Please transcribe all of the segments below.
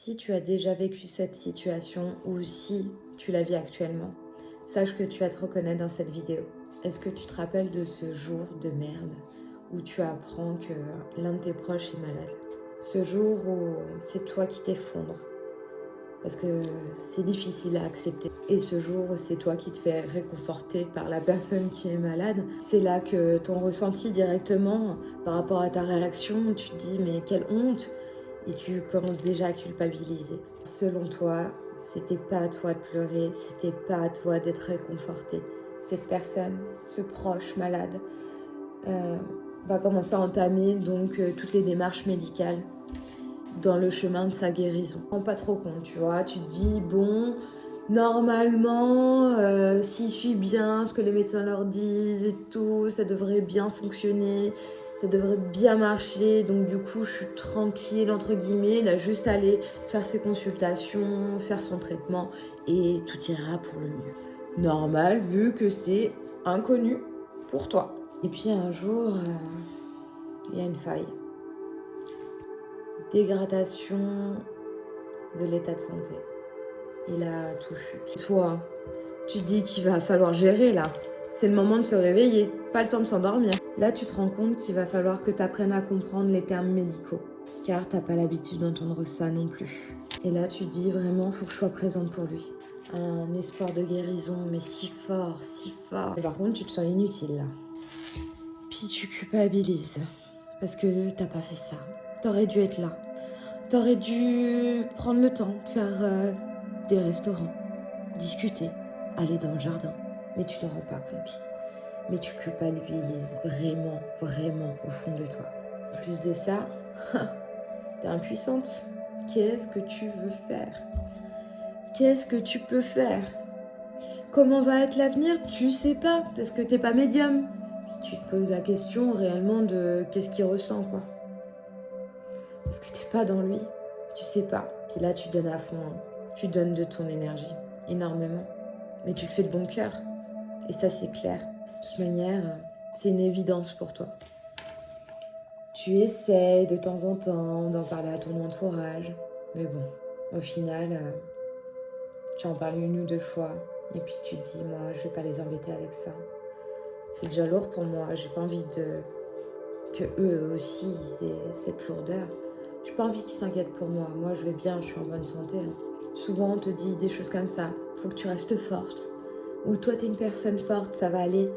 Si tu as déjà vécu cette situation ou si tu la vis actuellement, sache que tu vas te reconnaître dans cette vidéo. Est-ce que tu te rappelles de ce jour de merde où tu apprends que l'un de tes proches est malade? Ce jour où c'est toi qui t'effondres parce que c'est difficile à accepter. Et ce jour où c'est toi qui te fais réconforter par la personne qui est malade, c'est là que ton ressenti directement par rapport à ta réaction, tu te dis mais quelle honte, et tu commences déjà à culpabiliser. Selon toi, c'était pas à toi de pleurer, c'était pas à toi d'être réconforté. Cette personne, ce proche malade, va commencer à entamer donc toutes les démarches médicales dans le chemin de sa guérison. Je ne me rends pas trop compte, tu vois. Tu te dis, bon, normalement, s'ils suivent bien ce que les médecins leur disent et tout, ça devrait bien fonctionner, ça devrait bien marcher. Donc du coup, je suis tranquille, entre guillemets. Il a juste à aller faire ses consultations, faire son traitement et tout ira pour le mieux. Normal, vu que c'est inconnu pour toi. Et puis un jour, il y a une faille. Dégradation de l'état de santé. Il a tout chute. Toi, tu dis qu'il va falloir gérer là. C'est le moment de se réveiller, pas le temps de s'endormir. Là, tu te rends compte qu'il va falloir que tu apprennes à comprendre les termes médicaux, car t'as pas l'habitude d'entendre ça non plus. Et là, tu te dis vraiment, faut que je sois présente pour lui. Un espoir de guérison, mais si fort, si fort. Et par contre, tu te sens inutile là. Puis tu culpabilises, parce que t'as pas fait ça. T'aurais dû être là. T'aurais dû prendre le temps de faire des restaurants, discuter, aller dans le jardin. Mais tu t'en rends pas compte. Mais tu culpabilises vraiment, vraiment au fond de toi. En plus de ça, t'es impuissante. Qu'est-ce que tu veux faire? Qu'est-ce que tu peux faire? Comment va être l'avenir? Tu sais pas, parce que t'es pas médium. Puis tu te poses la question réellement de qu'est-ce qu'il ressent, quoi. Parce que t'es pas dans lui, tu sais pas. Puis là, tu donnes à fond, hein. Tu donnes de ton énergie, énormément. Mais tu le fais de bon cœur. Et ça, c'est clair. De toute manière, c'est une évidence pour toi. Tu essaies de temps en temps d'en parler à ton entourage. Mais bon, au final, tu en parles une ou deux fois. Et puis tu te dis, moi, je vais pas les embêter avec ça. C'est déjà lourd pour moi. J'ai pas envie que eux aussi aient cette lourdeur. J'ai pas envie qu'ils s'inquiètent pour moi. Moi, je vais bien, je suis en bonne santé. Souvent, on te dit des choses comme ça. Faut que tu restes forte. Ou toi, t'es une personne forte, ça va aller.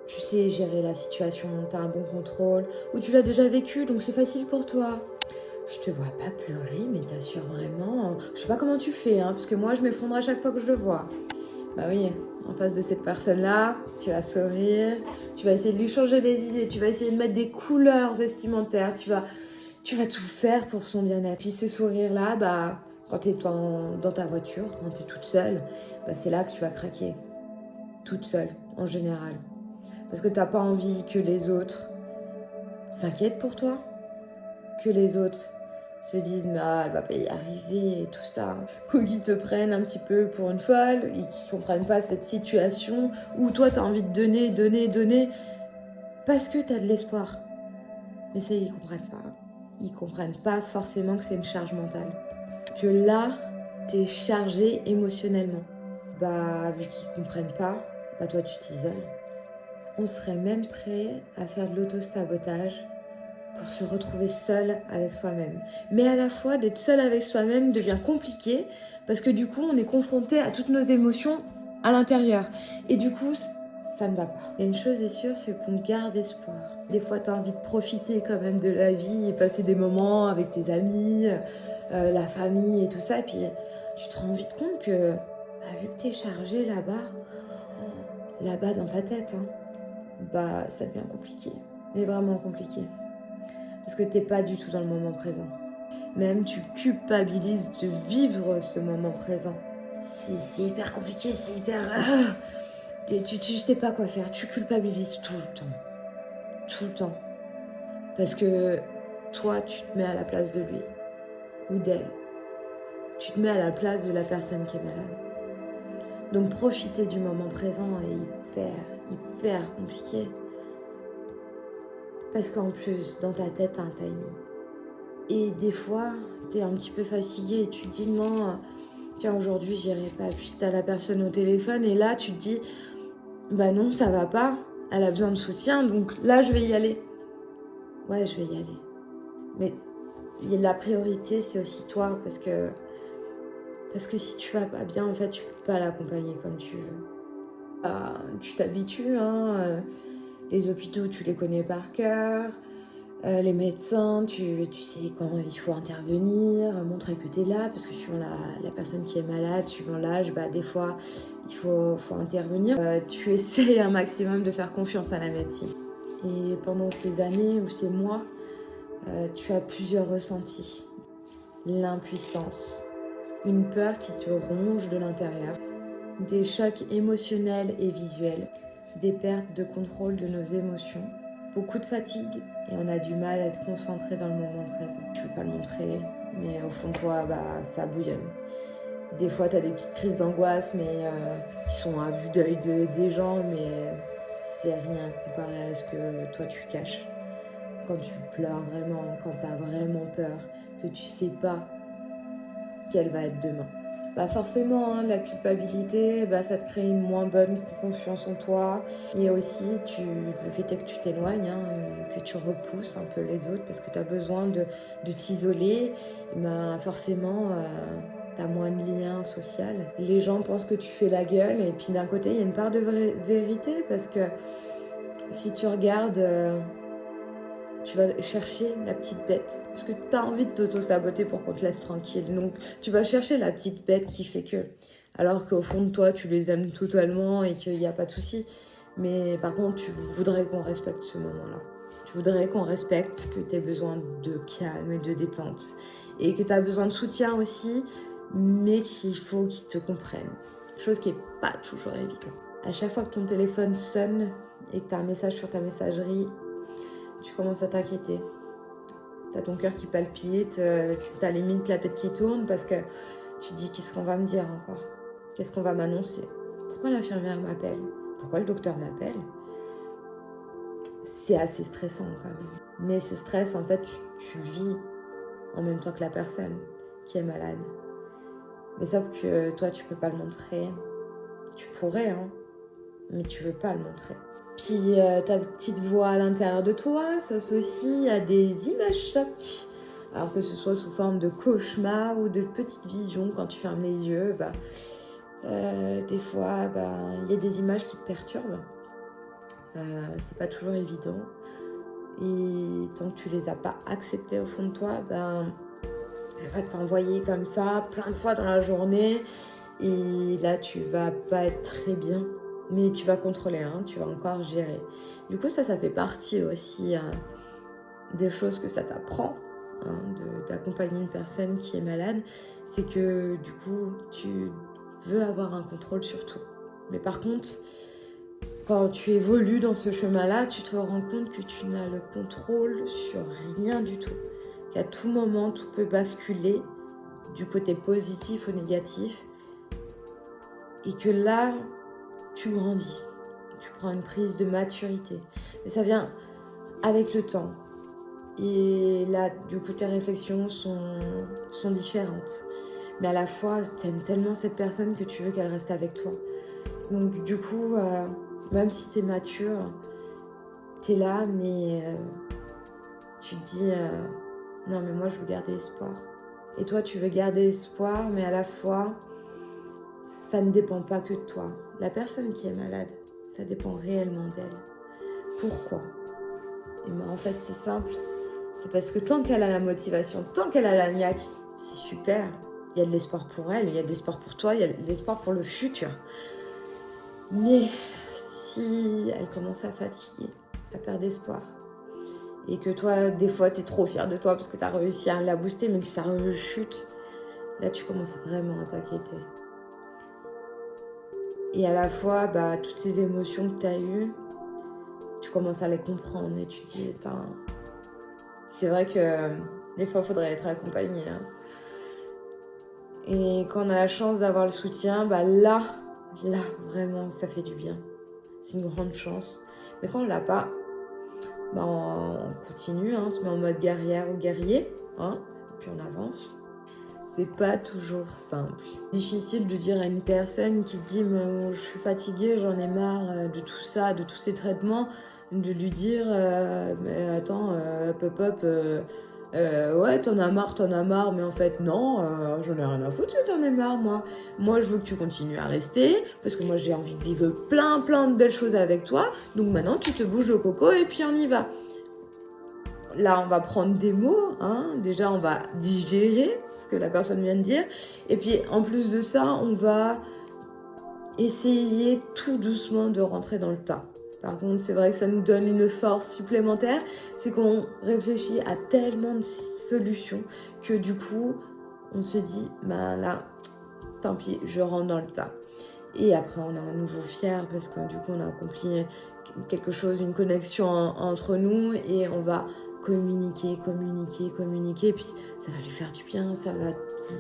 Tu sais gérer la situation, t'as un bon contrôle. Ou tu l'as déjà vécu, donc c'est facile pour toi. Je te vois pas pleurer, mais t'assures vraiment. Je sais pas comment tu fais, hein, parce que moi, je m'effondre à chaque fois que je le vois. Bah oui, en face de cette personne-là, tu vas sourire, tu vas essayer de lui changer les idées, tu vas essayer de mettre des couleurs vestimentaires, tu vas tout faire pour son bien-être. Puis ce sourire-là, bah, quand tu es dans ta voiture, quand tu es toute seule, bah, c'est là que tu vas craquer. Toute seule, en général. Parce que tu n'as pas envie que les autres s'inquiètent pour toi, que les autres se disent ah, elle va pas y arriver et tout ça, ou qu'ils te prennent un petit peu pour une folle et qu'ils comprennent pas cette situation où toi tu as envie de donner parce que tu as de l'espoir. Mais ça, ils comprennent pas forcément que c'est une charge mentale, que là tu es chargé émotionnellement. Bah vu qu'ils comprennent pas, bah toi tu t'isoles. On serait même prêt à faire de l'auto-sabotage pour se retrouver seul avec soi-même. Mais à la fois, d'être seul avec soi-même devient compliqué parce que du coup, on est confronté à toutes nos émotions à l'intérieur. Et du coup, ça ne va pas. Et une chose est sûre, c'est qu'on garde espoir. Des fois, tu as envie de profiter quand même de la vie et passer des moments avec tes amis, la famille et tout ça. Et puis, tu te rends vite compte que, vu que tu es chargé là-bas dans ta tête, hein, bah, ça devient compliqué. Mais vraiment compliqué. Parce que t'es pas du tout dans le moment présent. Même tu culpabilises de vivre ce moment présent. C'est hyper compliqué, c'est hyper... tu sais pas quoi faire, tu culpabilises tout le temps. Tout le temps. Parce que toi, tu te mets à la place de lui ou d'elle. Tu te mets à la place de la personne qui est malade. Donc profiter du moment présent est hyper compliqué. Parce qu'en plus, dans ta tête, t'as un timing. Et des fois, tu es un petit peu fatigué et tu te dis non, tiens, aujourd'hui, j'irai pas. Puis tu as la personne au téléphone et là, tu te dis, bah non, ça va pas. Elle a besoin de soutien, donc là, je vais y aller. Ouais, je vais y aller. Mais la priorité, c'est aussi toi, parce que si tu vas pas bien, en fait, tu peux pas l'accompagner comme tu veux. Tu t'habitues, hein, les hôpitaux, tu les connais par cœur. Les médecins, tu sais quand il faut intervenir, montrer que tu es là, parce que suivant la personne qui est malade, suivant l'âge, des fois, il faut intervenir. Tu essayes un maximum de faire confiance à la médecine. Et pendant ces années ou ces mois, tu as plusieurs ressentis. L'impuissance, une peur qui te ronge de l'intérieur, des chocs émotionnels et visuels, des pertes de contrôle de nos émotions, beaucoup de fatigue et on a du mal à être concentré dans le moment présent. Je ne veux pas le montrer, mais au fond de toi, ça bouillonne. Des fois, tu as des petites crises d'angoisse, mais qui sont à vue d'œil des gens, mais c'est rien comparé à ce que toi tu caches. Quand tu pleures vraiment, quand tu as vraiment peur, que tu sais pas quelle va être demain. Forcément, la culpabilité, ça te crée une moins bonne confiance en toi. Et aussi, le fait est que tu t'éloignes, que tu repousses un peu les autres parce que tu as besoin de t'isoler. Forcément, tu as moins de liens sociaux. Les gens pensent que tu fais la gueule et puis d'un côté, il y a une part de vérité parce que si tu regardes... tu vas chercher la petite bête. Parce que tu as envie de t'auto-saboter pour qu'on te laisse tranquille. Donc, tu vas chercher la petite bête qui fait que... Alors qu'au fond de toi, tu les aimes totalement et qu'il n'y a pas de souci. Mais par contre, tu voudrais qu'on respecte ce moment-là. Tu voudrais qu'on respecte que tu aies besoin de calme et de détente. Et que tu as besoin de soutien aussi, mais qu'il faut qu'ils te comprennent. Chose qui n'est pas toujours évidente. À chaque fois que ton téléphone sonne et que tu as un message sur ta messagerie, tu commences à t'inquiéter. Tu as ton cœur qui palpite, tu as limite la tête qui tourne parce que tu te dis qu'est-ce qu'on va me dire encore? Qu'est-ce qu'on va m'annoncer? Pourquoi l'infirmière m'appelle? Pourquoi le docteur m'appelle? C'est assez stressant quand même. Mais ce stress, en fait, tu le vis en même temps que la personne qui est malade. Mais sauf que toi, tu peux pas le montrer. Tu pourrais, mais tu veux pas le montrer. Puis ta petite voix à l'intérieur de toi s'associe à des images chocs. Alors que ce soit sous forme de cauchemar ou de petites visions quand tu fermes les yeux, des fois, il y a des images qui te perturbent. C'est pas toujours évident. Et tant que tu les as pas acceptées au fond de toi, elle va t'envoyer comme ça plein de fois dans la journée. Et là, tu vas pas être très bien. Mais tu vas contrôler, tu vas encore gérer. Du coup, ça fait partie aussi des choses que ça t'apprend, d'accompagner une personne qui est malade. C'est que du coup, tu veux avoir un contrôle sur tout. Mais par contre, quand tu évolues dans ce chemin-là, tu te rends compte que tu n'as le contrôle sur rien du tout. Qu'à tout moment, tout peut basculer du côté positif au négatif. Et que là... tu grandis, tu prends une prise de maturité. Mais ça vient avec le temps. Et là, du coup, tes réflexions sont différentes. Mais à la fois, tu aimes tellement cette personne que tu veux qu'elle reste avec toi. Donc du coup, même si tu es mature, tu es là, mais tu te dis, non mais moi je veux garder espoir. Et toi, tu veux garder espoir, mais à la fois... ça ne dépend pas que de toi. La personne qui est malade, ça dépend réellement d'elle. Pourquoi? Et en fait, c'est simple. C'est parce que tant qu'elle a la motivation, tant qu'elle a la niaque, c'est super. Il y a de l'espoir pour elle, il y a de l'espoir pour toi, il y a de l'espoir pour le futur. Mais si elle commence à fatiguer, à perdre espoir, et que toi, des fois, tu es trop fière de toi parce que tu as réussi à la booster, mais que ça rechute, là, tu commences vraiment à t'inquiéter. Et à la fois, toutes ces émotions que tu as eues, tu commences à les comprendre et tu te dis, c'est vrai que des fois, il faudrait être accompagné. Et quand on a la chance d'avoir le soutien, là, vraiment, ça fait du bien. C'est une grande chance. Mais quand on l'a pas, on continue, on se met en mode guerrière ou guerrier. hein, et puis on avance. C'est pas toujours simple. Difficile de dire à une personne qui dit je suis fatiguée, j'en ai marre de tout ça, de tous ces traitements, de lui dire mais attends, ouais t'en as marre, mais en fait non, j'en ai rien à foutre que t'en aies marre moi. Moi je veux que tu continues à rester, parce que moi j'ai envie de vivre plein de belles choses avec toi, donc maintenant tu te bouges le coco et puis on y va. Là, on va prendre des mots, hein. Déjà, on va digérer ce que la personne vient de dire. Et puis, en plus de ça, on va essayer tout doucement de rentrer dans le tas. Par contre, c'est vrai que ça nous donne une force supplémentaire. C'est qu'on réfléchit à tellement de solutions que du coup, on se dit, ben là, tant pis, je rentre dans le tas. Et après, on est à nouveau fier parce que du coup, on a accompli quelque chose, une connexion entre nous et on va communiquer, et puis ça va lui faire du bien, ça va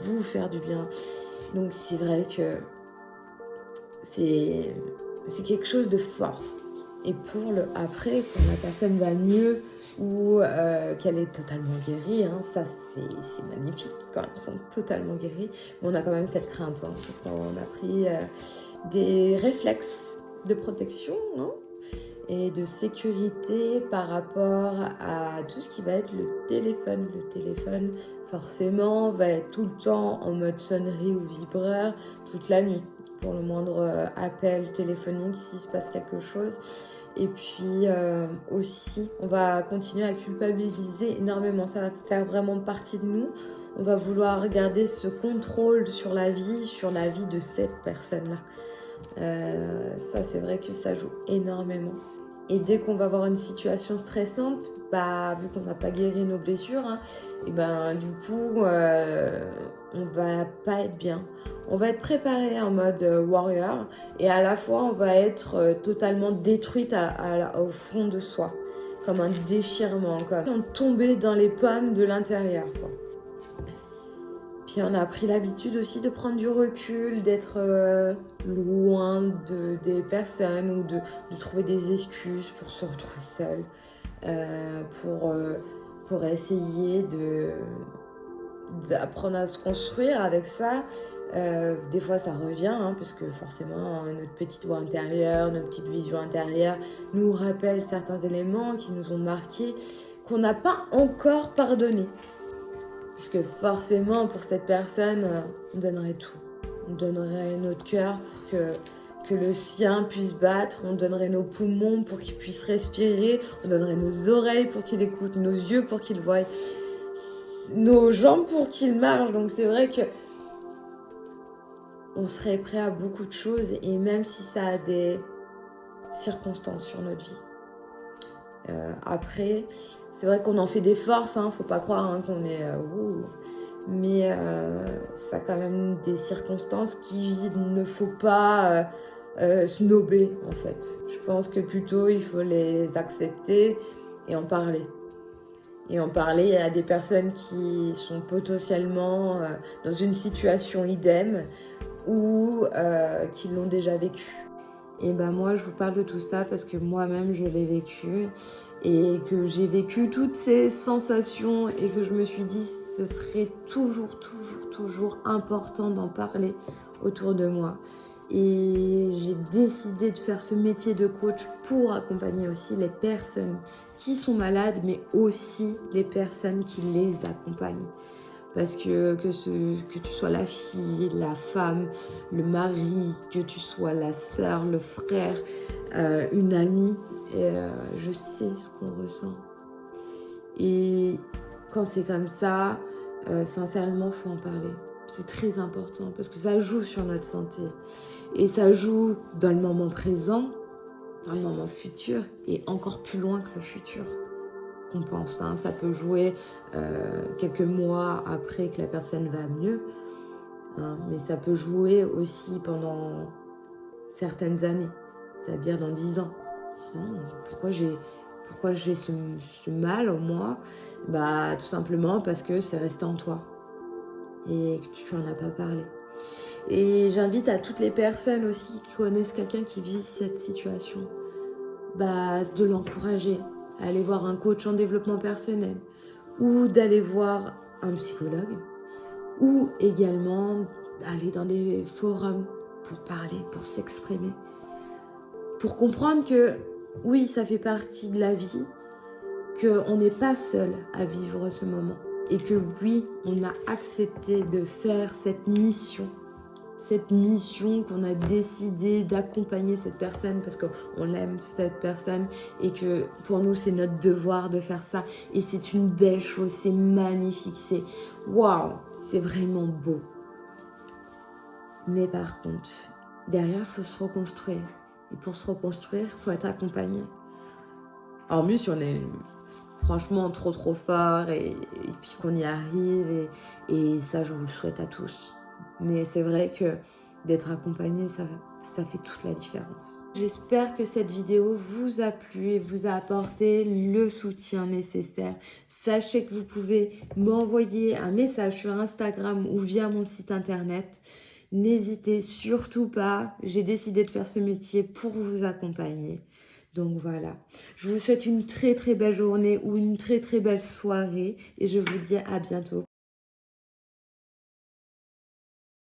vous faire du bien. Donc c'est vrai que c'est quelque chose de fort. Et pour le après, quand la personne va mieux ou qu'elle est totalement guérie, hein, ça c'est magnifique quand elles sont totalement guéries. Mais on a quand même cette crainte, hein, parce qu'on a pris des réflexes de protection, hein, et de sécurité par rapport à tout ce qui va être le téléphone. Le téléphone, forcément, va être tout le temps en mode sonnerie ou vibreur toute la nuit pour le moindre appel téléphonique s'il se passe quelque chose. Et puis aussi, on va continuer à culpabiliser énormément. Ça va faire vraiment partie de nous. On va vouloir garder ce contrôle sur la vie de cette personne-là. Ça, c'est vrai que ça joue énormément. Et dès qu'on va avoir une situation stressante, vu qu'on n'a pas guéri nos blessures, hein, et du coup, on va pas être bien. On va être préparé en mode warrior et à la fois, on va être totalement détruite au fond de soi, comme un déchirement, comme tomber dans les pommes de l'intérieur, quoi. Puis on a pris l'habitude aussi de prendre du recul, d'être loin des personnes ou de trouver des excuses pour se retrouver seul, pour essayer d'apprendre à se construire avec ça. Des fois ça revient, hein, parce que forcément notre petite voix intérieure, notre petite vision intérieure nous rappelle certains éléments qui nous ont marqués, qu'on n'a pas encore pardonné. Parce que forcément, pour cette personne, on donnerait tout. On donnerait notre cœur pour que le sien puisse battre. On donnerait nos poumons pour qu'il puisse respirer. On donnerait nos oreilles pour qu'il écoute, nos yeux pour qu'il voie, nos jambes pour qu'il marche. Donc c'est vrai que on serait prêt à beaucoup de choses. Et même si ça a des circonstances sur notre vie. Après... C'est vrai qu'on en fait des forces, hein, faut pas croire, hein, qu'on est... mais ça a quand même des circonstances qu'il ne faut pas snober, en fait. Je pense que plutôt, il faut les accepter et en parler. Et en parler à des personnes qui sont potentiellement dans une situation idem ou qui l'ont déjà vécu. Et moi, je vous parle de tout ça parce que moi-même, je l'ai vécu. Et que j'ai vécu toutes ces sensations et que je me suis dit ce serait toujours important d'en parler autour de moi. Et j'ai décidé de faire ce métier de coach pour accompagner aussi les personnes qui sont malades, mais aussi les personnes qui les accompagnent. Parce que tu sois la fille, la femme, le mari, que tu sois la sœur, le frère, une amie, je sais ce qu'on ressent. Et quand c'est comme ça, sincèrement, il faut en parler. C'est très important parce que ça joue sur notre santé. Et ça joue dans le moment présent, dans le moment futur et encore plus loin que le futur. Qu'on pense, hein. Ça peut jouer quelques mois après que la personne va mieux, hein, mais ça peut jouer aussi pendant certaines années, c'est-à-dire dans 10 ans. 10 ans, pourquoi j'ai ce mal au moi? Tout simplement parce que c'est resté en toi et que tu n'en as pas parlé. Et j'invite à toutes les personnes aussi qui connaissent quelqu'un qui vit cette situation, de l'encourager, à aller voir un coach en développement personnel ou d'aller voir un psychologue ou également aller dans des forums pour parler, pour s'exprimer, pour comprendre que oui, ça fait partie de la vie, qu'on n'est pas seul à vivre ce moment et que oui, on a accepté de faire cette mission qu'on a décidé d'accompagner cette personne parce qu'on aime cette personne et que pour nous c'est notre devoir de faire ça et c'est une belle chose, c'est magnifique, c'est waouh, c'est vraiment beau. Mais par contre, derrière il faut se reconstruire et pour se reconstruire, il faut être accompagné. Alors mieux si on est franchement trop fort et puis qu'on y arrive et ça je vous le souhaite à tous. Mais c'est vrai que d'être accompagné, ça fait toute la différence. J'espère que cette vidéo vous a plu et vous a apporté le soutien nécessaire. Sachez que vous pouvez m'envoyer un message sur Instagram ou via mon site internet. N'hésitez surtout pas, j'ai décidé de faire ce métier pour vous accompagner. Donc voilà, je vous souhaite une très belle journée ou une très belle soirée et je vous dis à bientôt.